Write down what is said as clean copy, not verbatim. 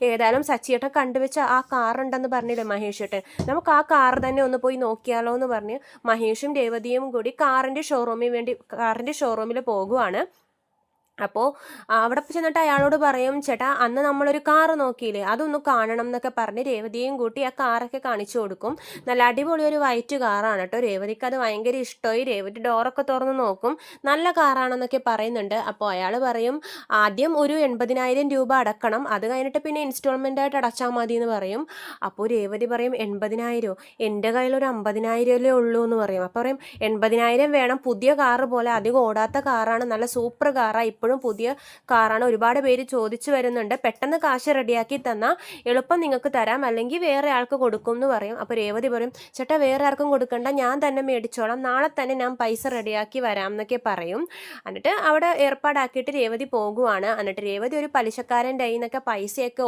ഏതായാലും സച്ചിയേട്ടൻ കണ്ടുവെച്ച ആ കാറുണ്ടെന്ന് പറഞ്ഞില്ലേ മഹേഷ് ഏട്ടൻ, നമുക്ക് ആ കാർ തന്നെ ഒന്ന് പോയി നോക്കിയാലോ എന്ന് പറഞ്ഞ് മഹേഷും രേവതിയും കൂടി കാറിൻ്റെ ഷോറൂമിൽ പോകുവാണ്. അപ്പോൾ അവിടെ ചെന്നിട്ട് അയാളോട് പറയും, ചേട്ടാ അന്ന് നമ്മളൊരു കാറ് നോക്കിയില്ലേ, അതൊന്ന് കാണണം എന്നൊക്കെ പറഞ്ഞ് രേവതിയും കൂട്ടി ആ കാറൊക്കെ കാണിച്ചു കൊടുക്കും. നല്ല അടിപൊളി ഒരു വൈറ്റ് കാറാണ് കേട്ടോ. രേവതിക്ക് അത് ഭയങ്കര ഇഷ്ടമായി. രേവതി ഡോറൊക്കെ തുറന്ന് നോക്കും, നല്ല കാറാണെന്നൊക്കെ പറയുന്നുണ്ട്. അപ്പോൾ അയാൾ പറയും, ആദ്യം ഒരു 80,000 രൂപ അടക്കണം, അത് കഴിഞ്ഞിട്ട് പിന്നെ ഇൻസ്റ്റാൾമെൻ്റ് ആയിട്ട് അടച്ചാൽ മതി എന്ന് പറയും. അപ്പോൾ രേവതി പറയും, 80,000? എൻ്റെ കയ്യിലൊരു 50,000 ഉള്ളൂ എന്ന് പറയും. അപ്പോൾ പറയും, 80,000 വേണം, പുതിയ കാറ് പോലെ അധികം ഓടാത്ത കാറാണ്, നല്ല സൂപ്പർ കാറാണ്, ഇപ്പോഴും പുതിയ കാറാണ്, ഒരുപാട് പേര് ചോദിച്ചു വരുന്നുണ്ട്, പെട്ടെന്ന് കാശ് റെഡിയാക്കി തന്നാൽ എളുപ്പം നിങ്ങൾക്ക് തരാം, അല്ലെങ്കിൽ വേറെ ആൾക്ക് കൊടുക്കും എന്ന് പറയും. അപ്പോൾ രേവതി പറയും, ചേട്ടാ വേറെ ആർക്കും കൊടുക്കണ്ട, ഞാൻ തന്നെ മേടിച്ചോളാം, നാളെ തന്നെ ഞാൻ പൈസ റെഡിയാക്കി വരാം എന്നൊക്കെ പറയും. എന്നിട്ട് അവിടെ ഏർപ്പാടാക്കിയിട്ട് രേവതി പോകുവാണ്. എന്നിട്ട് രേവതി ഒരു പലിശക്കാരൻ്റെ കയ്യിൽ നിന്നൊക്കെ പൈസയൊക്കെ